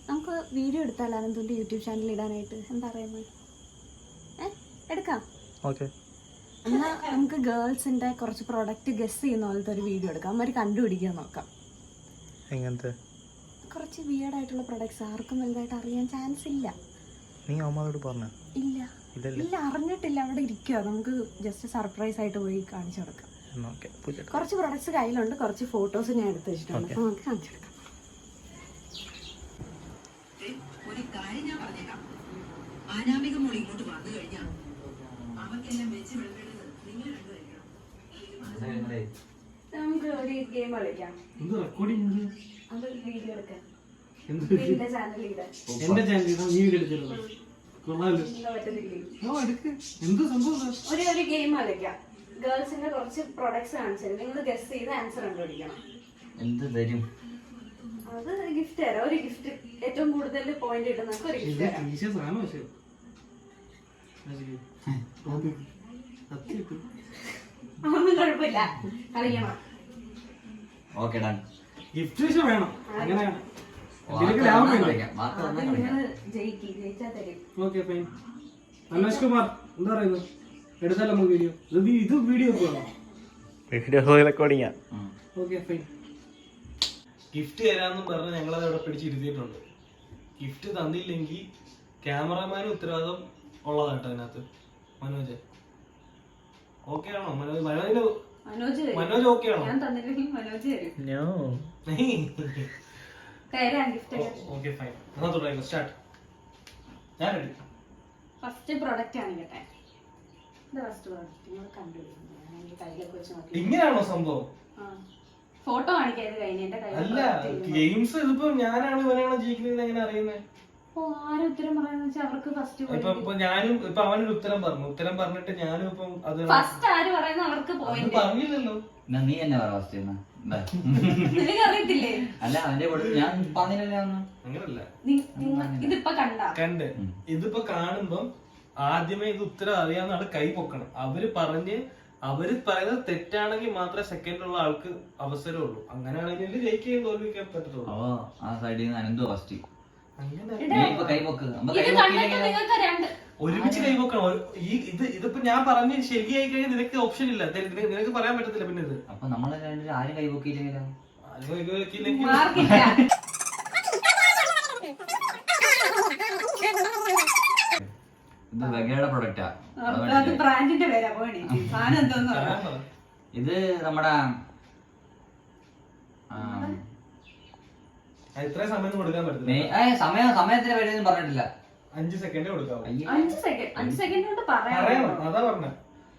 നമുക്ക് വീഡിയോ എടുത്താൽ അനന്തുന്റെ യൂട്യൂബ് ചാനലിൽ ഇടാനായിട്ട് എന്താ പറയുന്നത്? എടുക്കാം. ഓക്കെ. എന്നാൽ നമുക്ക് ഗേൾസിന്റെ കുറച്ച് പ്രൊഡക്റ്റ് ഗസ് ചെയ്യുന്ന പോലത്തെ ഒരു വീഡിയോ എടുക്കാം. അവർ കണ്ടുപിടിക്കാൻ നോക്കാം. എങ്ങനത്തെ? കുറച്ച് വിയേർഡ് ആയിട്ടുള്ള പ്രൊഡക്ട്സ് ആർക്കും വലുതായിട്ട് അറിയാൻ ചാൻസ് ഇല്ല. നീ അമ്മയോട് പറഞ്ഞ? ഇല്ല, അറിഞ്ഞിട്ടില്ല. അവിടെ ഇരിക്കുക. നമുക്ക് ജസ്റ്റ് സർപ്രൈസ് ആയിട്ട് പോയി കാണിച്ചു കൊടുക്കാം. കുറച്ച് പ്രൊഡക്ട്സ് കയ്യിലുണ്ട്, കുറച്ച് ഫോട്ടോസ് ഞാൻ എടുത്ത് വെച്ചിട്ടുണ്ട്. നമുക്ക് കാണിച്ചു കൊടുക്കാം. ഒരു കാര്യം ഞാൻ പറഞ്ഞേക്കാം, അനാമിക മോൾ ഇങ്ങോട്ട് വന്നു കഴിഞ്ഞാൽ അവർക്കെല്ലാം വെച്ച് വിളമ്പേണ്ടത് നിങ്ങൾ രണ്ടുപേരും. നമുക്ക് ഒരു ഗെയിം കളിക്കാം. അത് വീഡിയോ എടുക്കാൻ ഒരു ഗെയിം കളിക്കാം. ഗേൾസിന്റെ കുറച്ച് പ്രൊഡക്ട്സ് കാണിച്ചത് നിങ്ങൾ ഗസ് ചെയ്ത് ആൻസർ കണ്ടുപിടിക്കണം. അത് ഗിഫ്റ്റ് തരാം. ഒരു ഗിഫ്റ്റ് ഏറ്റവും കൂടുതൽ പോയിന്റ് കിട്ടുന്ന ഒരു ഗിഫ്റ്റ് തരാം. ഒന്നും കുഴപ്പമില്ല, കളിക്കണം. ഗിഫ്റ്റ് വേണം. അനേഷ് കുമാർ എന്താ പറയുന്നത്? എടുത്താലോ വീഡിയോ? ഇത് video recording. Okay fine. Gift തരാമെന്നും പറഞ്ഞ് ഞങ്ങളത് അവിടെ പിടിച്ചിരുത്തിയിട്ടുണ്ട്. ഗിഫ്റ്റ് തന്നില്ലെങ്കിൽ ക്യാമറമാന് ഉത്തരവാദിത്വം ഉള്ളതാട്ടോ അതിനകത്ത്. മനോജ് ഓക്കെ ആണോ? മനോജ് ഓക്കെ ആണോ? Okay fine. എന്നാ തുടങ്ങിക്കോ, സ്റ്റാർട്ട്. ഞാൻ റെഡി. ഫസ്റ്റ് പ്രൊഡക്റ്റ് ആണ് കേട്ടെ. ഫസ്റ്റ് പ്രൊഡക്റ്റ് നിങ്ങൾ കണ്ടുപിടിക്കുന്നത് കയ്യിലൊക്കെ വെച്ച് നോക്കി. ഇങ്ങനെയാണോ സംഭവം? ഫോട്ടോ കാണിക്കാതെ കഴിഞ്ഞ എന്റെ കയ്യിൽ. അല്ല, ഗെയിംസ് ഇതിപ്പോ ഞാനാണ് ഇവനാണോ ജയിക്കുന്നത് എങ്ങനെ അറിയുന്നത്? ആരും ഉത്തരം പറയാന്ന് വെച്ചാൽ അവർക്ക് ഫസ്റ്റ് ഇപ്പൊ ഞാനും ഇപ്പൊ അവനൊരു ഉത്തരം പറഞ്ഞിട്ട് ഞാനും ഇപ്പം അത് ഫസ്റ്റ് ആര് പറയുന്ന അവർക്ക് പോയിന്റ്. പറഞ്ഞില്ലല്ലോ. നീ എന്നെ പറ ഫസ്റ്റ്. നിനക്ക് അറിയത്തില്ലേ? അല്ല അവന്റെ ഞാൻ പറഞ്ഞില്ലല്ലോ. അങ്ങനല്ല, ഇതിപ്പോ കണ്ട് ഇതിപ്പോ കാണുമ്പം ആദ്യമേ ഇത് ഉത്തരം അറിയാവുന്ന ആള് കൈ പൊക്കണം. അവര് പറയുന്നത് തെറ്റാണെങ്കിൽ മാത്രമേ സെക്കൻഡിലുള്ള ആൾക്ക് അവസരമുള്ളൂ. അങ്ങനെയാണെങ്കിൽ ജയിക്കുകയും തോൽവിക്കാൻ പറ്റത്തുള്ളൂ. ആ സൈഡിൽ നിന്ന് അനന്തു ഫസ്റ്റ്. ഒരുമിച്ച് കൈവക്കണം. ഇതിപ്പോ ഞാൻ പറഞ്ഞ് ശരിയായി കഴിഞ്ഞാൽ നിനക്ക് ഓപ്ഷൻ ഇല്ല, നിനക്ക് പറയാൻ പറ്റത്തില്ല. പിന്നെ ഇത് അപ്പൊ നമ്മളെ ആരും കൈവക്കിയില്ലെങ്കിലോ? ഇത് വെഗയുടെ പ്രൊഡക്റ്റാ. ഇത് നമ്മുടെ സമയത്തിന്റെ പേര് പറഞ്ഞിട്ടില്ല. 5 സെക്കൻഡ് കൊടുക്കാം. 5 സെക്കൻഡ് കൊണ്ട് പറയാം. അതാ പറഞ്ഞ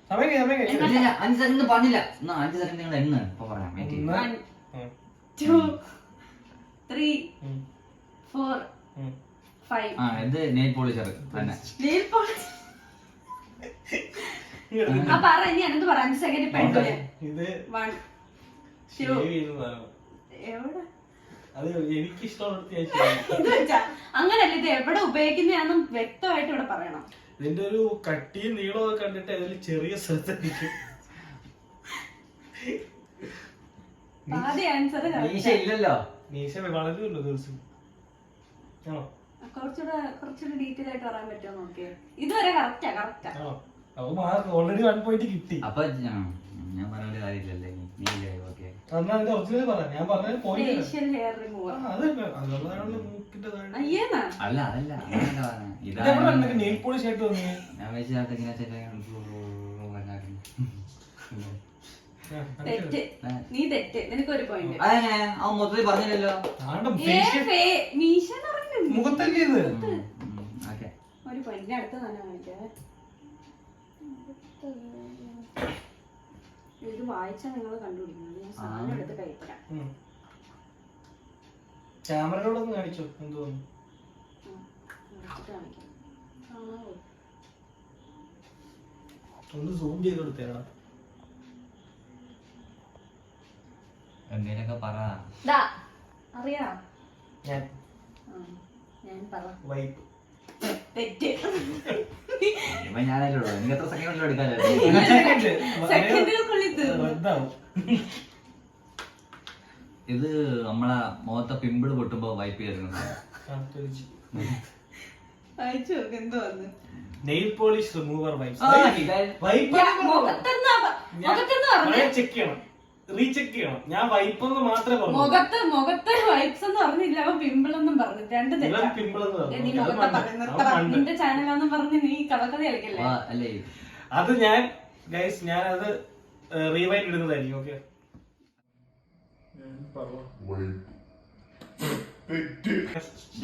5 സെക്കൻഡ് പറഞ്ഞില്ല. 5 സെക്കൻഡ് നിങ്ങൾ എന്ന് ഇപ്പൊ പറയാം. 1 2 3 4 5. ഇത് നെയിൽ പോളിഷർ തന്നെ. Nail polish. അപ്പൊ ഇനി അനന്ത് പറ. 5 സെക്കൻഡ് പെണ്ണില്. ഇത് 1 2 എവിടെ അത് എനിക്ക് ഇഷ്ടമുള്ള അങ്ങനല്ല. ഇത് എവിടെ ഉപയോഗിക്കുന്നതാണെന്നും വ്യക്തമായിട്ട് ഇവിടെ പറയണം. ഇതിന്റെ ഒരു കട്ടിയും നീളമൊക്കെ കണ്ടിട്ട് അതിൽ ചെറിയ ശ്രദ്ധിക്കും. ആൻസർ ഇല്ലല്ലോ. മീശ വളരുമല്ലോ ദിവസം. ആണോ? കുറച്ചുകൂടെ ഡീറ്റെയിൽ ആയിട്ട് പറയാൻ പറ്റുമോ നോക്കിയേ. ഇതുവരെ കറക്റ്റാ. ഓൾറെഡി 1 പോയിന്റ് കിട്ടി. അപ്പൊ ഞാൻ പറഞ്ഞ കാര്യമില്ലല്ലേ. അല്ല അതല്ല നെയിൽ പോളിഷ് ആയിട്ട് ഞാൻ വെച്ചിട്ട് നീ തെറ്റ്. നിനക്കൊരു പോയിന്റ്. അവൻ മൊത്തത്തിൽ പറഞ്ഞില്ലല്ലോ. മുഖത്തല്ലേ ഇത്? ഒരു പോയിന്റ്. അടുത്ത തന്നെ കാണിക്കാതെ. ഇത് വായിച്ചാ നിങ്ങൾ കണ്ടുപിടിക്കുന്നത്. ഞാൻ സാധനം എടുത്ത് കൈപ്പെടാം. ക്യാമറയോടൊന്ന് കാണിച്ചോ. എന്തോന്നു ഒന്ന് സൂം ചെയ്ത് കൊടുത്തേടാ. എന്തേലൊക്കെ പറ. അറിയാം. ഞാൻ പറ. വൈപ്പ്. തെറ്റ്. ഇപ്പൊ ഞാനല്ലേ ഉള്ളൂ, എനിക്ക് എത്ര സെക്കൻഡിലും എടുക്കാമല്ലോ. സെക്കൻഡുകൾക്കുള്ളിൽ തീർന്നു. റദ്ദാവും. ഇത് നമ്മളെ മുഖത്തെ പിമ്പിൾ പൊട്ടുമ്പോ വൈപ്പ് ചെയ്തിരുന്നത്. അയച്ചു നോക്ക് എന്തോ വന്ന്. Nail polish remover wipes. Check ചെയ്യണം, റീചെക്ക് ചെയ്യണം. ഞാൻ വൈപ്പൊന്ന് മാത്രമേ പറഞ്ഞു. മുഖത്ത് വൈപ്സ് എന്ന് പറഞ്ഞില്ല, അവൻ പിമ്പിൾ എന്നും പറഞ്ഞു. രണ്ട് തെറ്റാ. പിമ്പിൾ എന്ന് നീ പറഞ്ഞു. മുഖത്തെ പറയുന്നത് നിന്റെ ചാനലാന്ന് പറഞ്ഞ് നീ കഥകഥ കളിക്കല്ലേ. അല്ലേ അത് ഞാനത് റീവൈൻഡ് ഇടുന്നതായിരിക്കും. ഓക്കെ,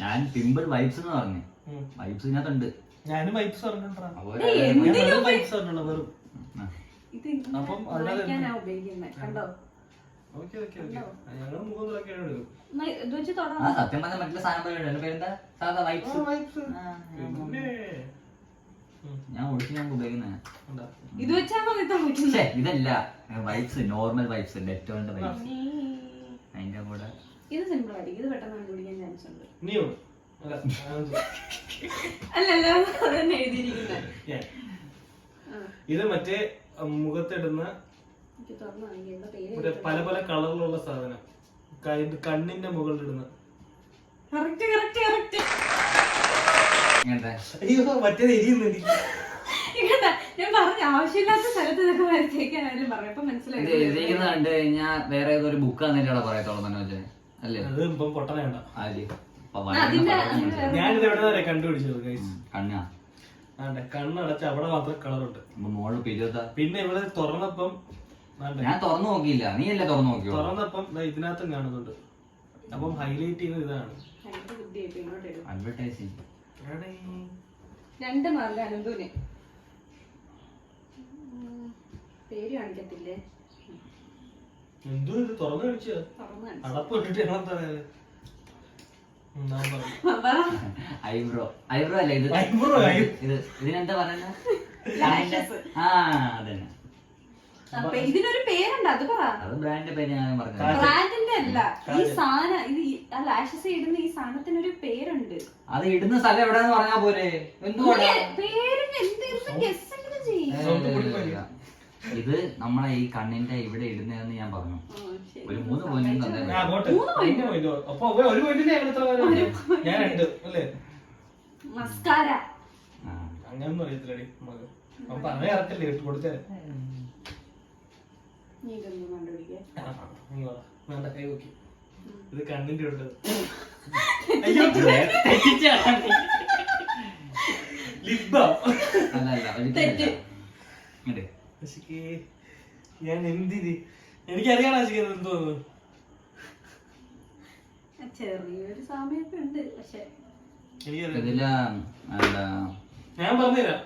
ഞാൻ പിമ്പിൾ വൈബ്സ് എന്ന് പറഞ്ഞു. വൈബ്സ് ഇതിനകത്തുണ്ട്. ഞാനും വൈപ്സ് പറഞ്ഞിട്ടുണ്ടാ. വൈപ്സ് പറഞ്ഞുള്ള വെറും. അപ്പം ഉപയോഗിക്കാനാ ഉപയോഗിക്കുന്നത് കണ്ടോ. ഓക്കെ ഓക്കെ ഓക്കെ, ഞങ്ങൾ മുഖം തുറക്കാണ് എടുക്കും. ഇത് വെച്ച് ആ തുടങ്ങാം. സത്യം പറഞ്ഞ മറ്റുള്ള സാധനം പോലെ പേരെന്താ സാധാ വൈബ്സ്. ഞാൻ ഒഴിച്ച് ഞാൻ ഉപയോഗിക്കുന്ന ഇത് വെച്ചാണോ നീ തമിക്കുന്നത്? ഇതല്ല വൈബ്സ്, നോർമൽ വൈബ്സ്, ഡെറ്റോളിന്റെ വൈബ്സ്. അതിന്റെ കൂടെ ഇത് സിമ്പിൾ ആയിരിക്കും, ഇത് പെട്ടെന്ന് കണ്ടുപിടിക്കാൻ ചാൻസ് ഉണ്ട്. നീയോ അല്ലല്ല അതന്നെ എഴുതിയിരിക്കുന്നത്. ഇത് മറ്റേ മുഖത്തിടുന്ന എനിക്ക് തുറന്നു കാണിക്കാം എന്താ പേര്. ഒരു പല പല കളറിലുള്ള സാധനം, കണ്ണിന്റെ മുകളിലിടുന്ന. Correct correct correct. ഇങ്ങനത്തെ അയ്യോ മറ്റേത് എരിയുന്നുണ്ട്. ഞാൻ പറഞ്ഞ ആവശ്യമില്ലാത്ത സ്ഥലത്ത് ഇതൊക്കെ വരച്ചേക്കാനും പറഞ്ഞു. ഇപ്പൊ മനസ്സിലായി. ഇത് കണ്ട് കഴിഞ്ഞാ വേറെ ഏതൊരു ബുക്ക് തന്നിട്ടാണ് പറയത്തോളം തന്നെ വെച്ചേ അല്ലേ. അത് ഇപ്പം പൊട്ടനേണ്ട. ഞാനിത് എവിടെ കണ്ടുപിടിച്ചത് ഗൈസ്. കണ്ണാ കണ്ണടച്ച് അവിടെ മാത്രം കളറുണ്ട്. മോള് പിരിവത്ത. പിന്നെ ഇവിടെ തുറന്നപ്പം ഞാൻ തുറന്നു നോക്കിയില്ല, നീ അല്ലേ തുറന്നു നോക്കിയോ? തുറന്നപ്പം ഇതിനകത്തും കാണുന്നുണ്ട്. അപ്പം ഹൈലൈറ്റ് ചെയ്യുന്നത് ഇതാണ്. അഡ്വർടൈസിങ്. രണ്ട് മാർഗ അനന്തൂന് പേര് കാണിക്കത്തില്ലേ. എന്തോ ഇത് തുറന്നു കാണിച്ച അടപ്പ് ഇട്ടിട്ട് എന്താ പറയാ. ഐബ്രോ അല്ല ഇത്. ഇതിനെന്താ പറയുന്നത്? അതന്നെ. ഇതിനൊരു പേരുണ്ട്, അത് പറ. അത് ബ്രാൻഡിന്റെ പേര് ഞാൻ പറഞ്ഞത്. ബ്രാൻഡിന്റെ അല്ല, ഈ സാധനം ഇത് ലാഷസ് ഇടുന്ന ഈ സാധനത്തിനൊരു പേരുണ്ട്. അത് ഇടുന്ന സ്ഥലം എവിടെന്ന് പറഞ്ഞാ പോരെ. എന്തുകൊണ്ടാ ഇത് നമ്മളെ ഈ കണ്ണിന്റെ ഇവിടെ ഇടുന്നതെന്ന് ഞാൻ പറഞ്ഞു. ഒരു 3 പോയിന്റ് മസ്കാര. അങ്ങനൊന്നും അറിയത്തില്ലടി. പറഞ്ഞ അറിയത്തില്ലേ കൊടുത്തേ. വേണ്ട കൈ നോക്കി. ഇത് കണ്ണിന്റെ ഉണ്ട്. ഞാൻ എന്തിന് എനിക്കറിയാൻ ആശിക്കുന്നത് എന്തോന്നു. ചെറിയൊരു സമയമൊക്കെ ഉണ്ട്. പക്ഷെ ഞാൻ പറഞ്ഞുതരാം.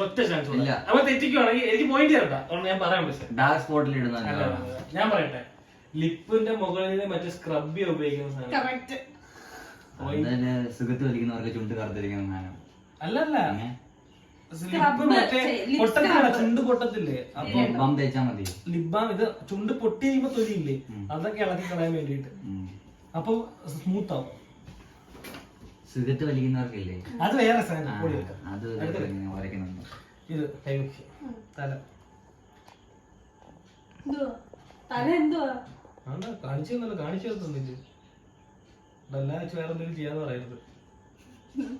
ഒറ്റ ചാൻസ് അവൻ തെറ്റിക്കുവാണെങ്കിൽ എനിക്ക് പോയിന്റ് തരണ്ട. ഞാൻ പറയാൻ പറ്റും. ഡാർക്ക് സ്പോട്ടിൽ ഇടുന്ന ഞാൻ പറയട്ടെ, ലിപ്പിന്റെ മുകളിൽ മറ്റേ സ്ക്രബ് ഉപയോഗിക്കുന്ന സാധനം. സുഖത്ത് വലിക്കുന്നവർക്ക് ചുണ്ട് കറുത്തിരിക്കുന്ന സാധനം അല്ലല്ല, ചുണ്ട് പൊട്ടത്തില്ലേ. ലിബാം തേച്ചാ മതി. ലിബാം ഇത് ചുണ്ട് പൊട്ടി കഴിയുമ്പോ തൊലിയില്ലേ, അതൊക്കെ ഇളക്കി കളയാൻ വേണ്ടിട്ട്. അപ്പൊ സ്മൂത്ത് ആവും. സിഗരറ്റ് വലിക്കുന്നവർക്കില്ലേ, അത് വേറെ സാധനം. അത് വരയ്ക്കുന്നുണ്ട്. ഇത് തല തല എന്തുവാ കാണിച്ചു തന്നില്ല. അല്ലാതെ വേറെ എന്തെങ്കിലും ചെയ്യാന്ന് പറയരുത്.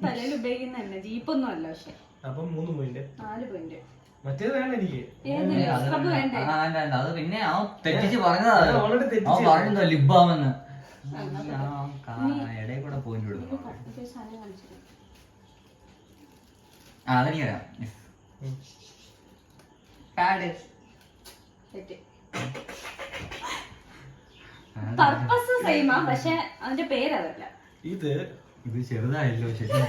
തലയിൽ ഉപയോഗിക്കുന്ന തന്നെ ജീപ്പൊന്നും അല്ല. പക്ഷെ അപ്പം 3 പോയിന്റ് 4 പോയിന്റ്. മറ്റേത് വേണ്ട എനിക്ക്. അത് പിന്നെ അവൻ തെറ്റിച്ച് പറഞ്ഞതാ ലിബാമെന്ന്. ഇടയിൽ കൂടെ പോയിന്റ് വിടുന്നു. അതെനിക്കറിയാം. പർപ്പസ് സെയിമാ, പക്ഷെ അതിന്റെ പേരതല്ല. ഇത് ചെറുതായല്ലോ. ശരി,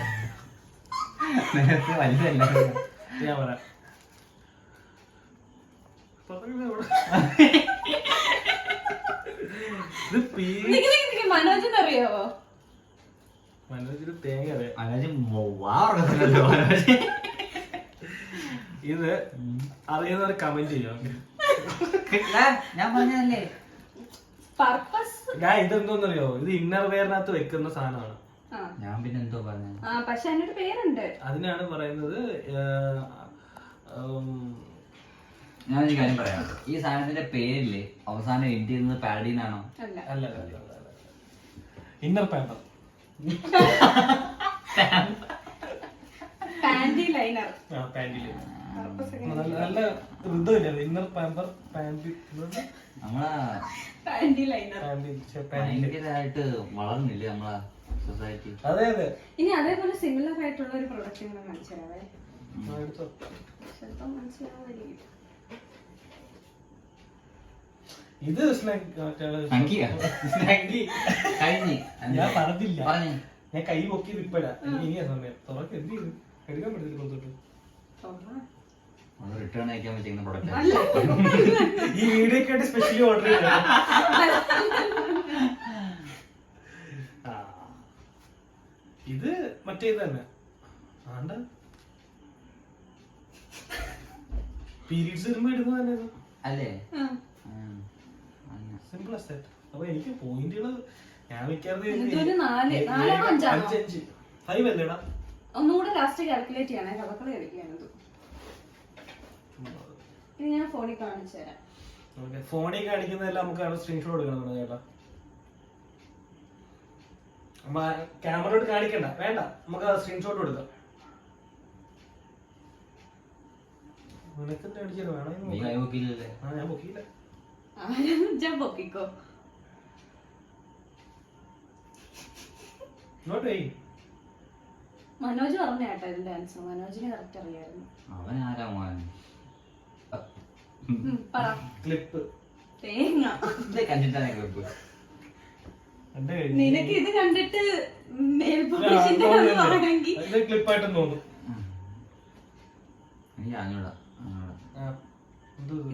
നേരത്തെ വലുതല്ല. ഞാൻ പറയാം. മനോജിനറിയാവോ? മനോജിന് തേങ്ങ അറിയാം. ഇത് അറിയുന്നവർ കമന്റ് ചെയ്യാം. ഞാൻ പറഞ്ഞതല്ലേ പർപ്പസ്. ഇതെന്തോന്നറിയോ, ഇത് ഇന്നർ വെയറിനകത്ത് വെക്കുന്ന സാധനമാണ്. ഞാൻ പിന്നെ എന്തോ പറഞ്ഞു. പക്ഷെ അതിനൊരു പേരുണ്ട്. അതിനാണ് പറയുന്നത് ഞാനൊരു കാര്യം പറയാം. ഈ സാധനത്തിന്റെ പേരില് അവസാനം എൻഡ് ചെയ്യുന്നത് പാരഡീനാണോ? അല്ല ഇന്നർ പാമ്പർ, പാന്റി ലൈനർ. നല്ല ഋതുവില്ല ഇന്നർ പാമ്പർ നമ്മളെ പാന്റി ലൈനർ ഭയങ്കരമായിട്ട് വളർന്നില്ലേ നമ്മളെ സൊസൈറ്റി. അതെ അതെ. ഇനി അതേപോലെ സിമിലർ ആയിട്ടുള്ള ഒരു പ്രൊഡക്റ്റ് ഇങ്ങനെ മനസ്സിലാവേ, ചിലപ്പോ മനസ്സിലാവാതിരിക്കും. ഇത് ഞാൻ പറഞ്ഞില്ല, ഞാൻ കൈ പൊക്കിയത് ഇപ്പഴാ. ഇനിയാ സമയം തുറക്ക്. എന്ത് ചെയ്തു എടുക്കാൻ പറ്റത്തില്ല പുറത്തോട്ട്. റിട്ടേൺ അയക്കാൻ പറ്റുന്ന പ്രൊഡക്റ്റ് ഈ വീഡിയോക്കായിട്ട് സ്പെഷ്യലി ഓർഡർ ചെയ്ത. ഇത് മറ്റേത് തന്നെ ആണ്ട പീരീഡ്സ് വരുമ്പോ ഇടുന്നത് തന്നെ ഇത് അല്ലേ? Simple set. അപ്പൊ എനിക്ക് പോയിന്റുകള് ഞാൻ മിക്കവാറും 5 അല്ലേടാ. ഒന്നുകൂടെ ലാസ്റ്റ് കാൽക്കുലേറ്റ് ചെയ്യണേ, കഥകളി കളിക്കാനത്. ഇനി ഞാൻ ഫോണിൽ കാണിച്ചു തരാം. ഫോണിൽ കാണിക്കുന്നതെല്ലാം നമുക്ക് സ്ക്രീൻഷോട്ട് എടുക്കണം ചേട്ടാ. ക്യാമറയോട് കാണിക്കണ്ട, വേണ്ട, നമുക്ക് സ്ക്രീൻഷോട്ട് എടുക്കാം. നിനക്കെന്താ അടിച്ചത് വേണം? ഞാൻ പൊക്കിയില്ല. ഞാൻ പൊക്കിക്കോ. ഇങ്ങോട്ട് പോയി. മനോജ് പറഞ്ഞ കേട്ടോ ഇതിന്റെ ആൻസർ. മനോജിന് കറക്റ്റ് അറിയായിരുന്നു. അവൻ ആരാ മോൻ? പറ. ക്ലിപ്പ്. തേങ്ങ. കണ്ടിട്ടാണ് ക്ലിപ്പ്. നിനക്ക് ഇത് കണ്ടിട്ട് ക്ലിപ്പായിട്ടെന്ന് തോന്നുന്നു.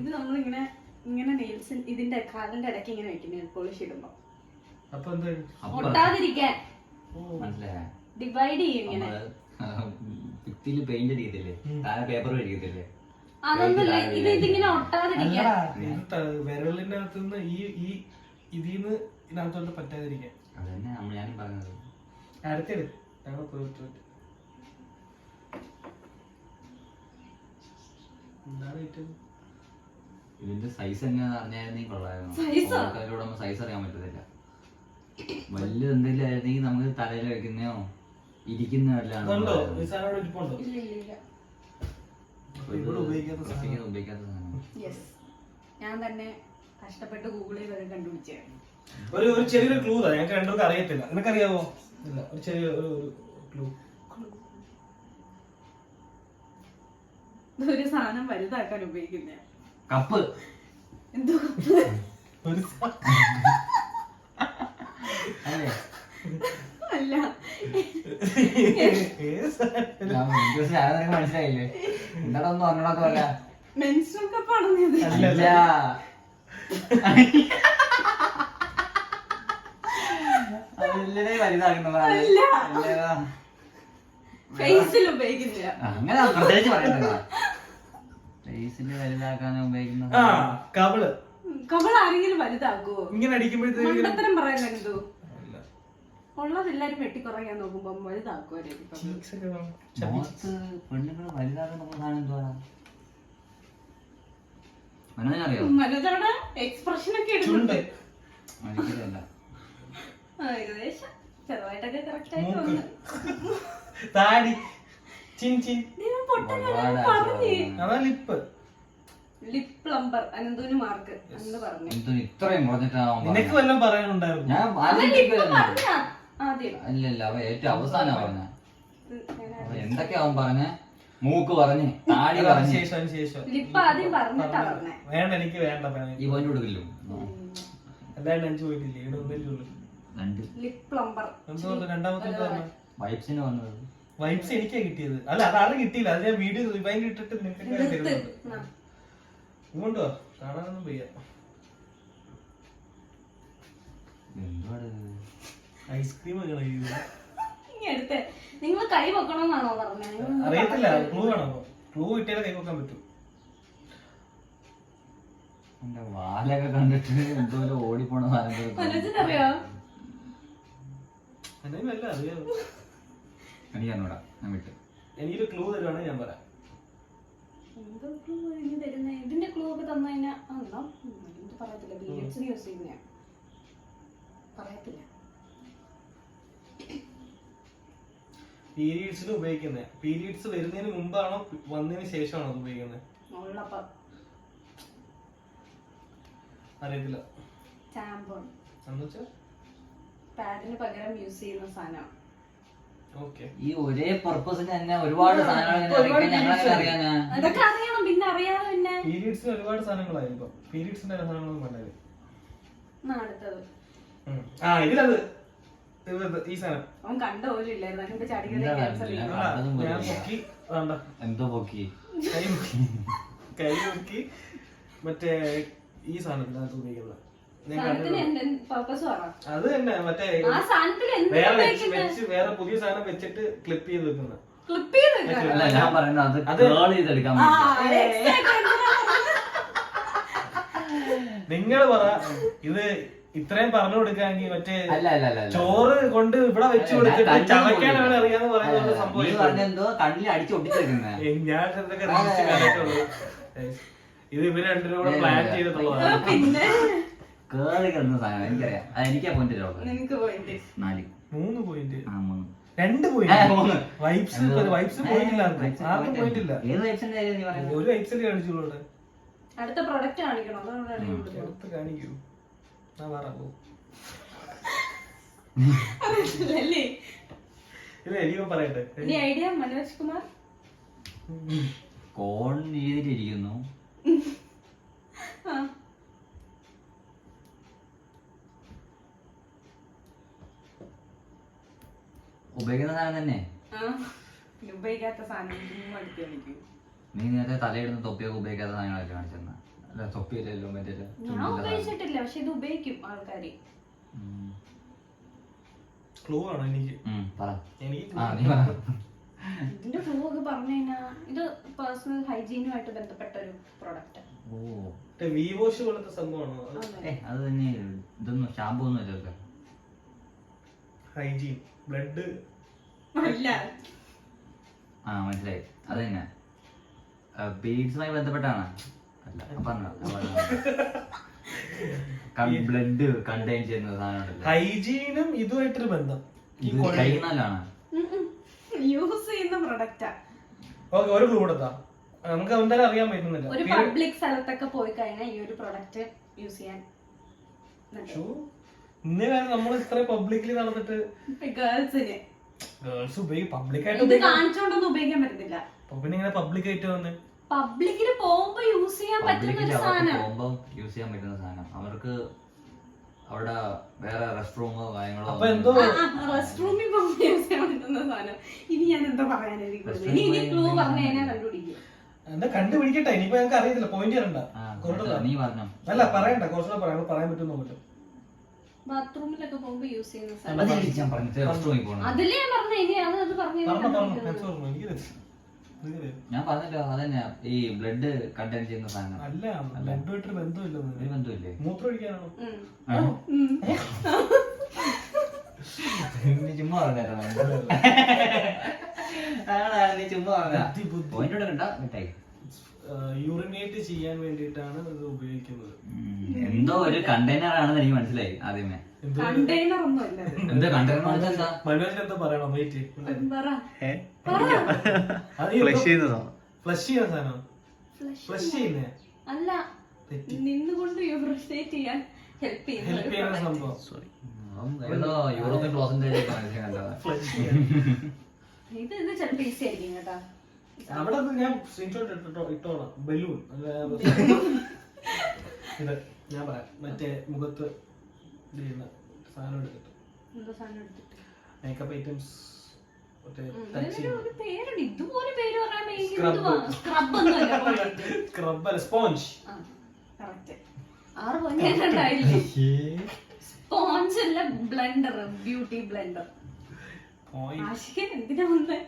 ഇത് നമ്മളിങ്ങനെ ഇങ്ങനെ നെയിൽസ് ഇതിന്റെ കാലിന്റെ ഇടയ്ക്ക് ഇങ്ങനെ വെക്കും നെയിൽ പോളിഷ് ഇടുമ്പോ. അപ്പൊ എന്താ ഒട്ടാതിരിക്കാൻ മനസ്സിലായ ഡിവൈഡ് ചെയ്യും ഇങ്ങനെ. ഭിത്തിയില് പെയിന്റ് അടിക്കത്തില്ലേ, താഴെ പേപ്പർ അടിക്കത്തില്ലേ? അതൊന്നുമില്ല, ഇത് ഇതിങ്ങനെ ഒട്ടാതിരിക്കാൻ. വിരലിന്റെ അകത്തുനിന്ന് ഈ ഇതിന്ന് ഇതിനകത്തോട്ട് പറ്റാതിരിക്കാൻ. അതന്നെ ഞാനും പറഞ്ഞത്. അടുത്തത് ഞങ്ങൾ പോയിട്ട് എന്താണ് കിട്ടുന്നത്? ഇതിന്റെ സൈസ് എങ്ങനെയാന്ന് അറിഞ്ഞായിരുന്നെങ്കിൽ കൊള്ളായിരുന്നു. സൈസ് അറിയാൻ പറ്റത്തില്ല. വലിയ എന്തെങ്കിലും ആയിരുന്നെങ്കിൽ നമുക്ക് തലയിൽ വെക്കുന്നോ ഇരിക്കുന്നോ എല്ലാം ഉപയോഗിക്കാത്ത സാധനം. ഞാൻ തന്നെ കഷ്ടപ്പെട്ട് ഗൂഗിളിൽ വരെ കണ്ടുപിടിച്ചേ. ഒരു ചെറിയൊരു ക്ലൂ താ, ഞങ്ങൾക്ക് രണ്ടുപേർക്ക് അറിയത്തില്ല. നിനക്കറിയാവോ? ഇല്ല, ഒരു ചെറിയ ഒരു ക്ലൂ. ഒരു സാധനം വലുതാക്കാൻ ഉപയോഗിക്കുന്ന കപ്പ്. എന്തോ അല്ല, മനസ്സിലായില്ലേ? എന്താണെന്ന് പറഞ്ഞോടൊക്കെ പോലെ മെൻസ്ട്രൽ കപ്പാണെന്നത്. അല്ല, വലുതാക്കുന്നതാണ്. ഫേസിൽ ഉപയോഗിക്കുന്നില്ല. അങ്ങനെ പ്രത്യേകിച്ച് പറയണ്ടല്ലോ. ഫേസില് വലുതാക്കാൻ ഉപയോഗിക്കുന്നത് കവള്. കവൾ ആരെങ്കിലും വലുതാക്കുവോ? ഇങ്ങനെ അടിക്കുമ്പോഴത്തേക്കും മണ്ടത്തരം പറയാൻ എന്തോ ഉള്ളത് എല്ലാരും വെട്ടിക്കുറയാൻ നോക്കുമ്പോ വലുതാക്കുവായിരിക്കും. പെണ്ണുങ്ങള് വലുതാക്കുന്ന സാധനം എന്തുവാ? മനോജറിയോ? മനോജോടെ എക്സ്പ്രഷൻ ഒക്കെ എടുക്കുന്നുണ്ട്. ഒരിക്കലല്ല, ഏകദേശം ചെറുതായിട്ടൊക്കെ കറക്റ്റ് ആയിട്ട് വന്നു. താടി, chin chin, lip, lip plumper, അനന്തൂന് മാർക്ക് എന്ന് പറഞ്ഞു. ഇത്രയും പറഞ്ഞിട്ടാണ് നിനക്ക് വല്ലതും പറയാനുണ്ടായിരുന്നു? ഞാൻ ആദ്യം അല്ലല്ല, അവ ഏറ്റവും അവസാനം പറഞ്ഞ എന്തൊക്കെയാ അവൻ പറഞ്ഞ? മൂക്ക് പറഞ്ഞ്, താടി പറഞ്ഞ്, ലിപ്പ് ആദ്യം പറഞ്ഞിട്ടാ പറഞ്ഞേ. വേണ്ട, എനിക്ക് വേണ്ട. ഈ പോയിന്റ് കൊടുക്കില്ലോ. എല്ലാരും 5 പോയിട്ടില്ലേ? ഇവിടെ ഒന്നല്ലേ ഉള്ളൂ. Lip plumber. എന്തുകൊണ്ട് രണ്ടാമത്തെ വൈബ്സിന് വന്നത്? വൈബ്സ് എനിക്കാ കിട്ടിയത്. അല്ല, അതാണ് കിട്ടിയില്ല. അത് ഞാൻ വീഡിയോ റിവൈൻഡ് ഇട്ടിട്ട് ഇങ്ങോട്ടോ കാണാനൊന്നും വയ്യ. ഐസ്ക്രീം എടുത്തേ. നിങ്ങൾ കൈ വെക്കണമെന്നാണോ പറഞ്ഞത്? അറിയത്തില്ല. ക്ലൂ വേണോ? ക്ലൂ കിട്ടിയാലേ കൈ വെക്കാൻ പറ്റൂ. എന്റെ വാലൊക്കെ കണ്ടിട്ട് എന്തോലും ഓടിപ്പോണ മനസ്സിലറിയോ? എന്തെങ്കിലും അല്ല അറിയാം. എനിക്ക് അറിഞ്ഞൂടാ, ഞാൻ വിട്ടു. എനിക്കൊരു ക്ലൂ തരുവാണെങ്കിൽ ഞാൻ പറയാം. എന്തോ ക്ലൂ ഇനി തരുന്നേ? ഇതിന്റെ ക്ലൂ ഒക്കെ തന്നു കഴിഞ്ഞാൽ പറയത്തില്ല. പീരിയഡ്സിന് യൂസ് ചെയ്യുന്ന പറയത്തില്ല. പീരീഡ്സിന് ഉപയോഗിക്കുന്നത്. പീരീഡ്സ് വരുന്നതിന് മുമ്പാണോ വന്നതിന് ശേഷമാണോ അത് ഉപയോഗിക്കുന്നത്? ഉള്ളപ്പം അറിയത്തില്ല. ടാമ്പൺ എന്നുവെച്ചാ പാഡിന് പകരം യൂസ് ചെയ്യുന്ന സാധനം. ഓക്കെ. ഈ ഒരേ പർപ്പസിന് തന്നെ ഒരുപാട് സാധനങ്ങൾ ഞങ്ങളങ്ങനെ അറിയാനാ. അതൊക്കെ അറിയണം. പിന്നെ അറിയാതെ പിന്നെ പീരീഡ്സിന് ഒരുപാട് സാധനങ്ങളായി. ഇപ്പൊ പീരീഡ്സിന്റെ സാധനങ്ങളൊന്നും വേണ്ടത്. അടുത്തത് ഇതിലത് ഈ സാധനം അവൻ കണ്ട പോലും ഇല്ലായിരുന്നു. അതിന്റെ ചടികളെ എന്താ ക്യാൻസർ പറഞ്ഞത്? ചെയ്യും. അതും പോലും ഞാൻ ഇല്ല. പൊക്കി വേണ്ട എന്തോ പൊക്കി കൈ പൊക്കി മറ്റേ ഈ സാധനത്തിനകത്ത് ഉപയോഗിക്കുന്നത് ഞാൻ സാധനത്തിന് കണ്ടിട്ടുണ്ട്. പർപ്പസ് പറ. അത് തന്നെ മറ്റേ ആ സാധനത്തിൽ എന്ത് വേറെ ഉപയോഗിക്കുന്നത്? വെച്ച് വേറെ പുതിയ സാധനം വെച്ചിട്ട് ക്ലിപ്പ് ചെയ്ത് വെക്കുന്നത്. ക്ലിപ്പ് ചെയ്ത് വെക്കാം. അല്ല, ഞാൻ പറയുന്നത് അത് കേൾ ചെയ്തെടുക്കാൻ ആ, വേണ്ടി. exactly. നിങ്ങൾ പറ. ഇത് ഇത്രയും പറഞ്ഞു കൊടുക്കാമെങ്കിൽ മറ്റേ അല്ല അല്ല അല്ല അല്ല. ചോറ് കൊണ്ട് ഇവിടെ വെച്ച് കൊടുത്തിട്ട് ചവയ്ക്കാൻ അവൻ അറിയാന്ന് പറയുന്ന നീ സംഭവം പറഞ്ഞെന്തോ കണ്ണിൽ അടിച്ച് ഒട്ടിച്ചേക്കുന്നത്. ഞാൻ എന്തൊക്കെ റീച്ച് കണ്ടിട്ടുള്ളൂ. ഇത് ഇവര് രണ്ടുപേരും കൂടെ പ്ലാൻ ചെയ്തിട്ടുള്ളതാണ്. പിന്നെ കേറി കിടന്ന സാധനം എനിക്കറിയാം. അത് എനിക്കാ പോയിന്റ് നിനക്ക് പോയിട്ട് 4. 3 പോയിന്റ്. 3 2 പോയിന്റ്. 3. വൈബ്സ് പോയിട്ടില്ല. ആർക്കും പോയിട്ടില്ല. ഏത് വൈബ്സിന്റെ കാര്യം നീ പറയുന്നത്? ഒരു വൈബ്സിൽ കാണിച്ചുള്ളൂ ഇവിടെ. അടുത്ത പ്രൊഡക്റ്റ് കാണിക്കണം. എടുത്ത് കാണിക്കൂ. അറിയില്ലേ? ഇല്ല എനിക്ക് പറയട്ടെ. ഇനി ഐഡിയ മനോജ് കുമാർ. കോൺ ചെയ്തിട്ടിരിക്കുന്നു. ഉപയോഗിക്കുന്ന സാധനം തന്നെ. ഉപയോഗിക്കാത്ത സാധനം അടുത്ത് കാണിക്കൂ. നീ നേരത്തെ തലയിടുന്ന തൊപ്പിയൊക്കെ ഉപയോഗിക്കാത്ത സാധനങ്ങളൊക്കെ കാണിച്ചെന്നാ. അല്ല, തൊപ്പിയില്ലല്ലോ മറ്റേ ഞാൻ ഉപയോഗിച്ചിട്ടില്ല. പക്ഷെ ഇത് ഉപയോഗിക്കും ആൾക്കാര്. ക്ലൂ ആണോ എനിക്ക്? പറ. എനിക്ക് ആ, നീ പറ. ഇതിന്റെ ക്ലൂ ഒക്കെ പറഞ്ഞു കഴിഞ്ഞാൽ ഇത് പേഴ്സണൽ ഹൈജീനുമായിട്ട് ബന്ധപ്പെട്ട ഒരു പ്രൊഡക്റ്റ്. ഓ, വി വാഷ് പോലത്തെ സംഭവമാണോ? അത് തന്നെ. ഇതൊന്നും ഷാമ്പൂ ഒന്നും ഇല്ലല്ലോ. ഹൈജീൻ ബ്ലഡ് അല്ല. ആ, മനസ്സിലായി. അത് തന്നെ. പീരീഡ്സുമായി ബന്ധപ്പെട്ടാണ്. അല്ല, ബ്ലഡ് കണ്ടെയ്ൻ ചെയ്യുന്ന സാധനം. ഹൈജീനും ഇതുമായിട്ടൊരു ബന്ധം. കഴിക്കുന്നാലാണ് യൂസ് ചെയ്യുന്ന പ്രൊഡക്റ്റാ. ഓക്കെ, ഒരു ക്ലൂ കൊടുത്താ നമുക്ക് എന്തായാലും അറിയാൻ പറ്റുന്നില്ല. ഒരു പബ്ലിക് സ്ഥലത്തൊക്കെ പോയി കഴിഞ്ഞാൽ ഈ ഒരു പ്രൊഡക്റ്റ് യൂസ് ചെയ്യാൻ ഇന്നേ വരെ നമ്മൾ ഇത്ര പബ്ലിക്കലി നടന്നിട്ട് ഗേൾസിന് ഗേൾസ് ഉപയോഗിക്കും. പബ്ലിക്കായിട്ട് ഇത് കാണിച്ചോണ്ടൊന്നും ഉപയോഗിക്കാൻ പറ്റത്തില്ല. പിന്നെ ഇങ്ങനെ പബ്ലിക് ആയിട്ട് വന്ന് പബ്ലിക്കില് പോകുമ്പോ യൂസ് ചെയ്യാൻ പറ്റുന്ന ഒരു സാധനം. പോകുമ്പോ യൂസ് ചെയ്യാൻ പറ്റുന്ന സാധനം. അവർക്ക് അവിടെ വേറെ റെസ്റ്റ് റൂമോ കാര്യങ്ങളോ. അപ്പൊ എന്തോ റെസ്റ്റ് റൂമിൽ പോകുമ്പോ യൂസ് ചെയ്യാൻ പറ്റുന്ന സാധനം. ഇനി ഞാൻ എന്താ പറയാനായിരിക്കും? ഇനി ക്ലൂ പറഞ്ഞു കഴിഞ്ഞാൽ കണ്ടുപിടിക്കും. എന്താ കണ്ടുപിടിക്കട്ടെ. ഇനിയിപ്പോ ഞങ്ങൾക്ക് അറിയത്തില്ല. പോയിന്റ് തരണ്ട. നീ പറഞ്ഞോ. അല്ല പറയണ്ട. കുറച്ചുകൂടെ പറയാം. പറയാൻ പറ്റുന്ന പറ്റും. ബാത്റൂമിലൊക്കെ പോകുമ്പോ യൂസ് ചെയ്യുന്ന സാധനം. ഞാൻ പറഞ്ഞത് റെസ്റ്റ് റൂമിൽ പോകണം. അതിലേ ഞാൻ പറഞ്ഞു. ഇനി അത് പറഞ്ഞു ഞാൻ പറഞ്ഞല്ലോ. അതന്നെ ഈ ബ്ലഡ് കണ്ടെയ്ൻ ചെയ്യുന്ന സാധനം. അല്ല, ബ്ലഡുമായിട്ട് ബന്ധമില്ല. ഒരു ബന്ധമില്ലേ? മൂത്രം ഒഴിക്കാനാണോ? നീ ചുമ്മാ പറഞ്ഞോ. നീ ചുമ്മാ പറഞ്ഞ പോയിന്റ് കണ്ട മിഠായി. യൂറിനേറ്റ് ചെയ്യാൻ വേണ്ടിയിട്ടാണ് ഇത് ഉപയോഗിക്കുന്നത്. എന്തോ ഒരു കണ്ടെയ്നർ ആണെന്ന് എനിക്ക് മനസ്സിലായി ആദ്യമേ. കണ്ടെയ്നർ ഒന്നും അല്ല. എന്താ കണ്ടെയ്നർ? എന്താ മനോജിന് എന്താ പറയണം? വെയിറ്റ്. ഫ്ലഷ് ചെയ്യുന്ന സാധനം. ഫ്ലഷ് ചെയ്യുന്ന സാധനം. ഫ്ലഷ് ചെയ്യുന്നേ അല്ല, നിന്നുകൊണ്ട് യൂറിനേറ്റ് ചെയ്യാൻ ഹെൽപ്പ് ചെയ്യുന്ന സംഭവം. ഏതോ യൂറോപ്യൻ ക്ലോസിന്റെ ഇത് ചിലപ്പോ ഈസി ആയിരിക്കും കേട്ടാ. അവിടെ ഞാൻ സ്ക്രീൻഷോട്ട് ഇട്ടോളാം. ബലൂൺ. ഇത് ഞാൻ പറയാം. മറ്റേ മുഖത്ത് ചെയ്യുന്ന സാധനം എടുത്തിട്ട് മേക്കപ്പ് ഐറ്റംസ്. ഇതുപോലെ പേര് പറയാൻ സ്ക്രബ് അല്ല, സ്പോഞ്ച്. സ്പോഞ്ച് അല്ല, ബ്ലെൻഡർ. Beauty blender. ആശിക്കാൻ എന്തിനാ വന്നേ?